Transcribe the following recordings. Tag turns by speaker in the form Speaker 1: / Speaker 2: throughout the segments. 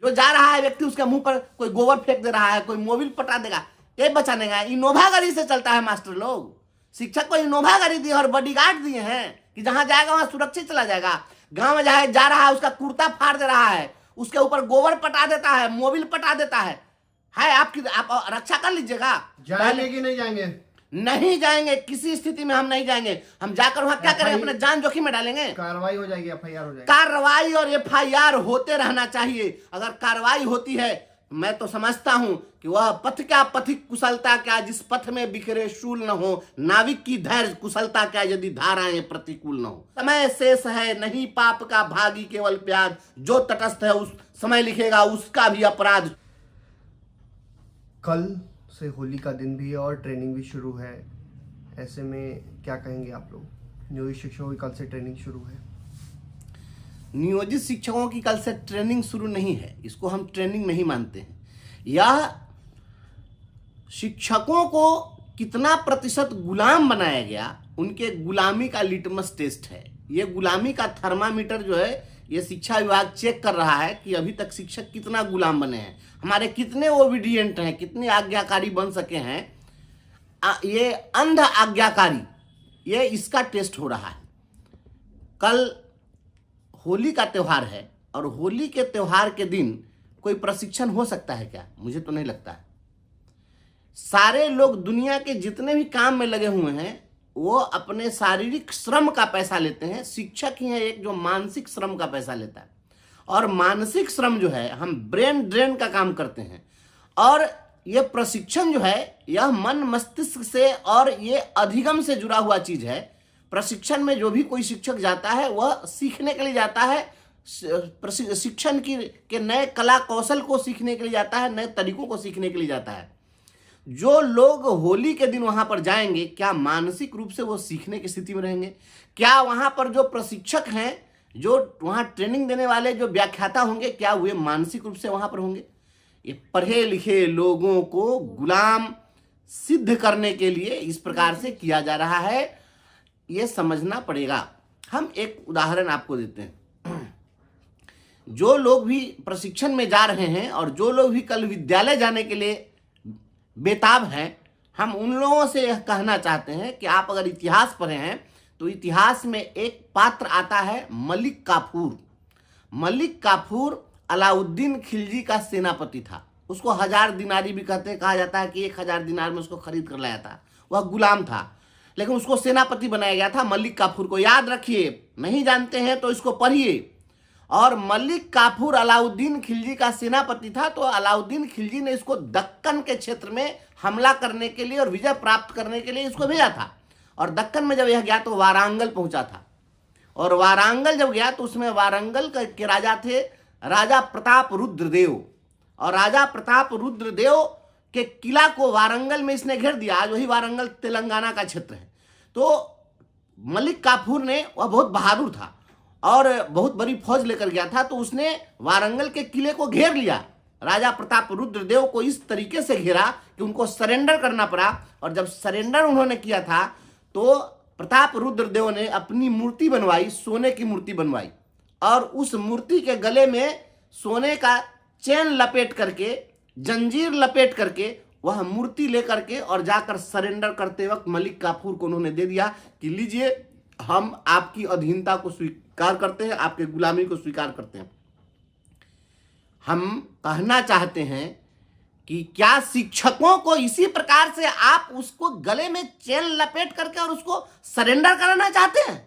Speaker 1: तो जा रहा है व्यक्ति, उसके मुंह पर कोई गोबर फेंक दे रहा है, कोई मोबिल पटा देगा, ये बचाने का। इनोवा गाड़ी से चलता है मास्टर लोग। शिक्षक को इनोवा गाड़ी दी और बॉडीगार्ड दिए हैं कि जहां जाएगा वहां सुरक्षित चला जाएगा। गांव में जा रहा है, उसका कुर्ता फाड़ दे रहा है, उसके ऊपर गोबर पटा देता है, मोबिल पटा देता है। आप रक्षा कर लीजिएगा।
Speaker 2: जाएंगे कि नहीं जाएंगे?
Speaker 1: नहीं जाएंगे, किसी स्थिति में हम नहीं जाएंगे। हम जाकर वहां क्या करेंगे? अपने जान जोखिम में डालेंगे।
Speaker 2: कार्रवाई हो जाएगी, FIR हो जाएगी।
Speaker 1: कार्रवाई और FIR होते रहना चाहिए। अगर कार्रवाई होती है, मैं तो समझता हूं कि वह पथ क्या पथिक कुशलता क्या, जिस पथ में बिखरे शूल न हो, नाविक की धैर्य कुशलता क्या, यदि धाराएं प्रतिकूल न हो। समय शेष है, नहीं पाप का भागी केवल प्याद, जो तटस्थ है उस समय लिखेगा उसका भी अपराध।
Speaker 2: कल से होली का दिन भी है और ट्रेनिंग भी शुरू है, ऐसे में क्या कहेंगे आप लोग? नियोजित शिक्षकों की कल से ट्रेनिंग शुरू है।
Speaker 1: नियोजित शिक्षकों की कल से ट्रेनिंग शुरू नहीं है, इसको हम ट्रेनिंग नहीं मानते हैं। यह शिक्षकों को कितना प्रतिशत गुलाम बनाया गया, उनके गुलामी का लिटमस टेस्ट है। ये गुलामी का थर्मामीटर जो है, ये शिक्षा विभाग चेक कर रहा है कि अभी तक शिक्षक कितना गुलाम बने हैं, हमारे कितने ओबीडियंट हैं, कितने आज्ञाकारी बन सके हैं। ये अंध आज्ञाकारी, ये इसका टेस्ट हो रहा है। कल होली का त्यौहार है और होली के त्यौहार के दिन कोई प्रशिक्षण हो सकता है क्या? मुझे तो नहीं लगता है। सारे लोग दुनिया के जितने भी काम में लगे हुए हैं वो अपने शारीरिक श्रम का पैसा लेते हैं। शिक्षक ही है एक जो मानसिक श्रम का पैसा लेता है। और मानसिक श्रम जो है, हम ब्रेन ड्रेन का काम करते हैं। और ये प्रशिक्षण जो है, यह मन मस्तिष्क से और ये अधिगम से जुड़ा हुआ चीज है। प्रशिक्षण में जो भी कोई शिक्षक जाता है वह सीखने के लिए जाता है, शिक्षण के नए कला कौशल को सीखने के लिए जाता है, नए तरीकों को सीखने के लिए जाता है। जो लोग होली के दिन वहां पर जाएंगे, क्या मानसिक रूप से वो सीखने की स्थिति में रहेंगे? क्या वहां पर जो प्रशिक्षक हैं, जो वहां ट्रेनिंग देने वाले जो व्याख्याता होंगे, क्या वे मानसिक रूप से वहां पर होंगे? ये पढ़े लिखे लोगों को गुलाम सिद्ध करने के लिए इस प्रकार से किया जा रहा है, ये समझना पड़ेगा। हम एक उदाहरण आपको देते हैं। जो लोग भी प्रशिक्षण में जा रहे हैं और जो लोग भी कल विद्यालय जाने के लिए बेताब हैं, हम उन लोगों से यह कहना चाहते हैं कि आप अगर इतिहास पढ़े हैं तो इतिहास में एक पात्र आता है मलिक काफूर। मलिक काफूर अलाउद्दीन खिलजी का सेनापति था। उसको 1000 दिनारी भी कहा जाता है कि 1000 दिनार में उसको खरीद कर लाया था। वह गुलाम था, लेकिन उसको सेनापति बनाया गया था मलिक काफूर को। याद रखिए, नहीं जानते हैं तो इसको पढ़िए। और मलिक काफूर अलाउद्दीन खिलजी का सेनापति था। तो अलाउद्दीन खिलजी ने इसको दक्कन के क्षेत्र में हमला करने के लिए और विजय प्राप्त करने के लिए इसको भेजा था। और दक्कन में जब यह गया तो वारंगल पहुंचा था। और वारंगल जब गया तो उसमें वारंगल के राजा थे राजा प्रताप रुद्रदेव। और राजा प्रताप रुद्रदेव के किला को वारंगल में इसने घेर दिया। आज वही वारंगल तेलंगाना का क्षेत्र है। तो मलिक काफूर ने, वह बहुत बहादुर था और बहुत बड़ी फौज लेकर गया था। तो उसने वारंगल के किले को घेर लिया। राजा प्रताप रुद्रदेव को इस तरीके से घेरा कि उनको सरेंडर करना पड़ा। और जब सरेंडर उन्होंने किया था तो प्रताप रुद्रदेव ने अपनी मूर्ति बनवाई, सोने की मूर्ति बनवाई। और उस मूर्ति के गले में सोने का चैन लपेट करके, जंजीर लपेट करके वह मूर्ति लेकर के और जाकर सरेंडर करते वक्त मलिक काफूर को उन्होंने दे दिया कि लीजिए, हम आपकी अधीनता को स्वीकार करते हैं, आपके गुलामी को स्वीकार करते हैं। हम कहना चाहते हैं कि क्या शिक्षकों को इसी प्रकार से आप उसको गले में चैन लपेट करके और उसको सरेंडर कराना चाहते हैं?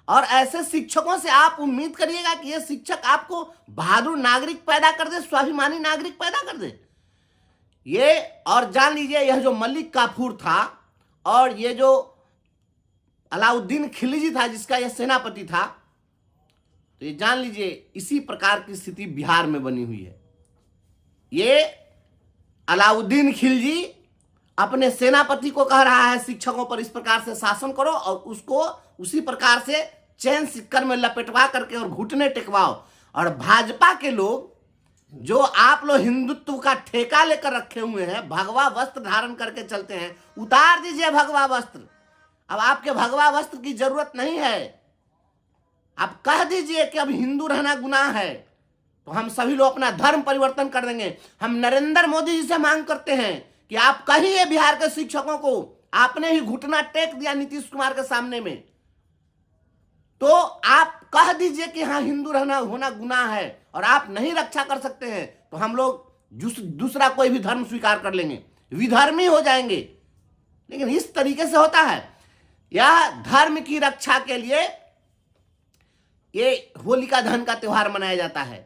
Speaker 1: और ऐसे शिक्षकों से आप उम्मीद करिएगा कि ये शिक्षक आपको बहादुर नागरिक पैदा कर दे, स्वाभिमानी नागरिक पैदा कर दे? ये और जान लीजिए, यह जो मलिक काफूर था और ये जो अलाउद्दीन खिलजी था जिसका यह सेनापति था, तो ये जान लीजिए इसी प्रकार की स्थिति बिहार में बनी हुई है। ये अलाउद्दीन खिलजी अपने सेनापति को कह रहा है शिक्षकों पर इस प्रकार से शासन करो और उसको उसी प्रकार से चैन सिक्कर में लपेटवा करके और घुटने टेकवाओ। और भाजपा के लोग, जो आप लोग हिंदुत्व का ठेका लेकर रखे हुए हैं, भगवा वस्त्र धारण करके चलते हैं, उतार दीजिए भगवा वस्त्र। अब आपके भगवा वस्त्र की जरूरत नहीं है। आप कह दीजिए कि अब हिंदू रहना गुनाह है। तो हम सभी लोग अपना धर्म परिवर्तन कर देंगे। हम नरेंद्र मोदी जी से मांग करते हैं कि आप कहिए बिहार के शिक्षकों को, आपने ही घुटना टेक दिया नीतीश कुमार के सामने में, तो आप कह दीजिए कि हाँ हिंदू रहना होना गुनाह है और आप नहीं रक्षा कर सकते हैं, तो हम लोग दूसरा कोई भी धर्म स्वीकार कर लेंगे, विधर्मी हो जाएंगे। लेकिन इस तरीके से होता है। यह धर्म की रक्षा के लिए ये होलिका दहन का त्योहार मनाया जाता है।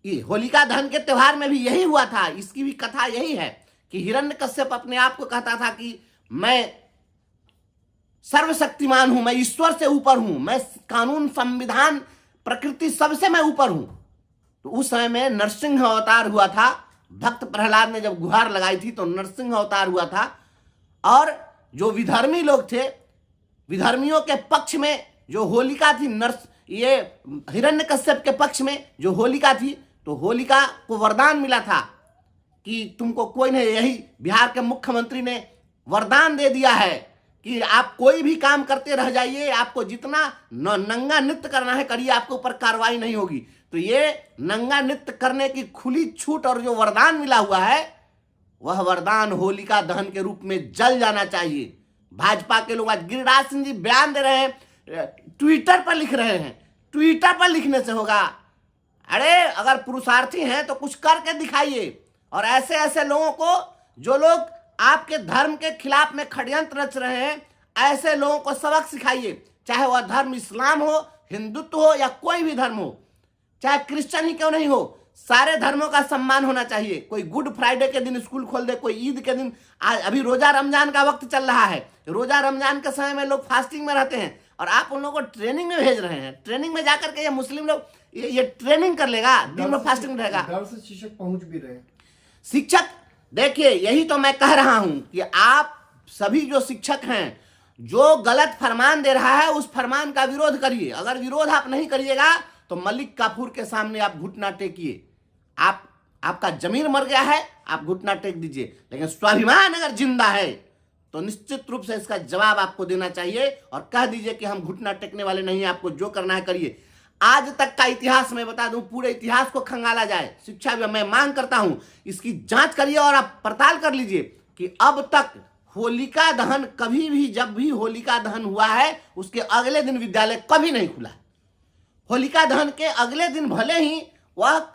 Speaker 1: ये होलिका दहन के त्योहार में भी यही हुआ था। इसकी भी कथा यही है कि हिरण्यकश्यप अपने आप को कहता था कि मैं सर्वशक्तिमान हूं, मैं ईश्वर से ऊपर हूं, मैं कानून, संविधान, प्रकृति सबसे मैं ऊपर हूं। तो उस समय में नरसिंह अवतार हुआ था। भक्त प्रहलाद ने जब गुहार लगाई थी तो नरसिंह अवतार हुआ था। और जो विधर्मी लोग थे, विधर्मियों के पक्ष में जो होलिका थी, ये हिरण्यकश्यप के पक्ष में जो होलिका थी, तो होलिका को वरदान मिला था कि तुमको कोई नहीं, यही बिहार के मुख्यमंत्री ने वरदान दे दिया है कि आप कोई भी काम करते रह जाइए, आपको जितना नंगा नृत्य करना है करिए, आपके ऊपर कार्रवाई नहीं होगी। तो ये नंगा नृत्य करने की खुली छूट और जो वरदान मिला हुआ है, वह वरदान होलिका दहन के रूप में जल जाना चाहिए। भाजपा के लोग आज गिरिराज सिंह जी बयान दे रहे हैं, ट्विटर पर लिख रहे हैं। ट्विटर पर लिखने से होगा? अरे अगर पुरुषार्थी हैं तो कुछ करके दिखाइए। और ऐसे ऐसे लोगों को, जो लोग आपके धर्म के खिलाफ में षड्यंत्र रच रहे हैं, ऐसे लोगों को सबक सिखाइए। चाहे वह धर्म इस्लाम हो, हिंदुत्व हो या कोई भी धर्म हो, चाहे क्रिश्चियन ही क्यों नहीं हो, सारे धर्मों का सम्मान होना चाहिए। कोई गुड फ्राइडे के दिन स्कूल खोल दे, कोई ईद के दिन। अभी रोजा रमजान का वक्त चल रहा है, रोजा रमजान के समय में लोग फास्टिंग में रहते हैं और आप उन लोगों को ट्रेनिंग में भेज रहे हैं। ट्रेनिंग में जाकर के ये मुस्लिम लोग ये ट्रेनिंग कर लेगा, दिन में फास्टिंग रहेगा।
Speaker 2: डर से शिक्षक पहुंच भी रहे हैं।
Speaker 1: शिक्षक, देखिए यही तो मैं कह रहा हूं कि आप सभी जो शिक्षक हैं, जो गलत फरमान दे रहा है उस फरमान का विरोध करिए। अगर विरोध आप नहीं करिएगा तो मलिक काफूर के सामने आप घुटना टेकिए। आपका जमीन मर गया है, आप घुटना टेक दीजिए, लेकिन स्वाभिमान अगर जिंदा है तो निश्चित रूप से इसका जवाब आपको देना चाहिए और कह दीजिए कि हम घुटना टेकने वाले नहीं हैं, आपको जो करना है करिए। आज तक का इतिहास मैं बता दूं, पूरे इतिहास को खंगाला जाए, शिक्षा भी मैं मांग करता हूं इसकी जांच करिए और आप पड़ताल कर लीजिए कि अब तक होलिका दहन कभी भी, जब भी होलिका दहन हुआ है उसके अगले दिन विद्यालय कभी नहीं खुला। होलिका दहन के अगले दिन भले ही वह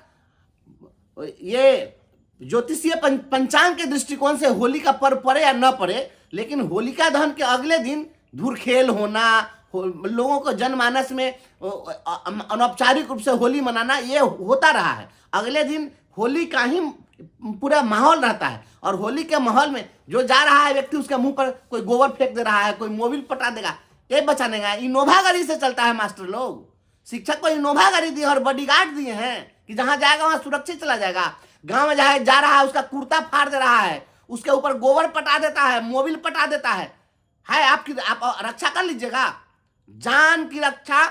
Speaker 1: ये ज्योतिषीय पंचांग के दृष्टिकोण से होली का पर्व पड़े या न पड़े, लेकिन होलिका दहन के अगले दिन धुरखेल होना, लोगों को जनमानस में अनौपचारिक रूप से होली मनाना, ये होता रहा है। अगले दिन होली का ही पूरा माहौल रहता है और होली के माहौल में जो जा रहा है व्यक्ति, उसके मुंह पर कोई गोबर फेंक दे रहा है, कोई मोबिल पटा देगा, ये बचाने का इनोवा गाड़ी से चलता है। मास्टर लोग शिक्षक को इनोवा गाड़ी दी और बॉडीगार्ड दिए हैं कि जहां जाएगा वहां सुरक्षित चला जाएगा। गांव में जा रहा है, उसका कुर्ता फाड़ दे रहा है, उसके ऊपर गोबर पटा देता है, मोबिल पटा देता है। आप रक्षा कर लीजिएगा। जान की रक्षा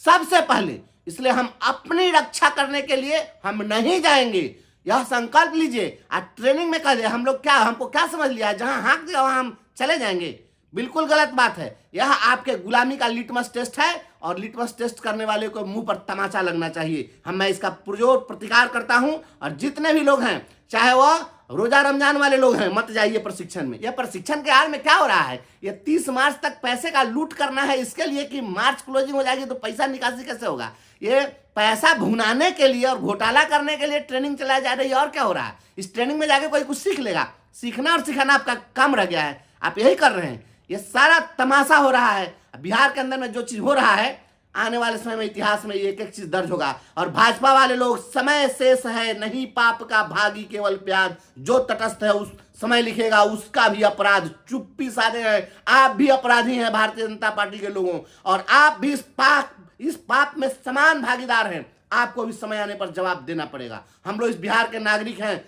Speaker 1: सबसे पहले, इसलिए हम अपनी रक्षा करने के लिए हम नहीं जाएंगे। यह संकल्प लीजिए। आज ट्रेनिंग में कह दे हम लोग, क्या हमको क्या समझ लिया, जहां हाँक दिया वहां हम चले जाएंगे। बिल्कुल गलत बात है। यह आपके गुलामी का लिटमस टेस्ट है और लिटमस टेस्ट करने वाले को मुंह पर तमाचा लगना चाहिए। मैं इसका पुरजोर प्रतिकार करता हूं और जितने भी लोग हैं, चाहे वह रोजा रमजान वाले लोग हैं, मत जाइए प्रशिक्षण में। यह प्रशिक्षण के आड़ में क्या हो रहा है? यह 30 मार्च तक पैसे का लूट करना है, इसके लिए कि मार्च क्लोजिंग हो जाएगी तो पैसा निकासी कैसे होगा। ये पैसा भुनाने के लिए और घोटाला करने के लिए ट्रेनिंग चलाई जा रही है। और क्या हो रहा है? इस ट्रेनिंग में जाके कोई कुछ सीख लेगा? सीखना और सिखाना आपका काम रह गया है, आप यही कर रहे हैं। ये सारा तमाशा हो रहा है। बिहार के अंदर में जो चीज हो रहा है, आने वाले समय में इतिहास में एक एक चीज दर्ज होगा। और भाजपा वाले लोग, समय शेष है नहीं पाप का भागी केवल प्याद, जो तटस्थ है उस समय लिखेगा उसका भी अपराध। चुप्पी साधे हैं, आप भी अपराधी हैं भारतीय जनता पार्टी के लोगों, और आप भी इस पाप में समान भागीदार हैं। आपको भी समय आने पर जवाब देना पड़ेगा। हम लोग इस बिहार के नागरिक हैं,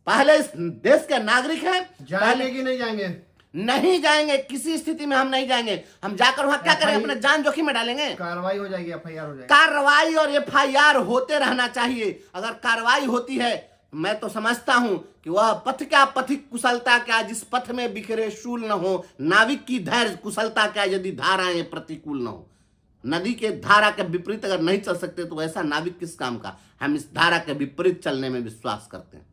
Speaker 1: पहले इस देश के नागरिक हैं।
Speaker 2: जाएंगे कि नहीं जाएंगे?
Speaker 1: नहीं जाएंगे, किसी स्थिति में हम नहीं जाएंगे। हम जाकर वहां क्या करेंगे? अपने जान जोखिम में डालेंगे।
Speaker 2: कार्रवाई हो जाएगी, FIR हो जाएगी।
Speaker 1: कार्रवाई और FIR होते रहना चाहिए। अगर कार्रवाई होती है, मैं तो समझता हूं कि वह पथ क्या पथिक कुशलता क्या, जिस पथ में बिखरे शूल न हो, नाविक की धैर्य कुशलता क्या, यदि धाराएं प्रतिकूल न हो। नदी के धारा के विपरीत अगर नहीं चल सकते तो ऐसा नाविक किस काम का। हम इस धारा के विपरीत चलने में विश्वास करते हैं।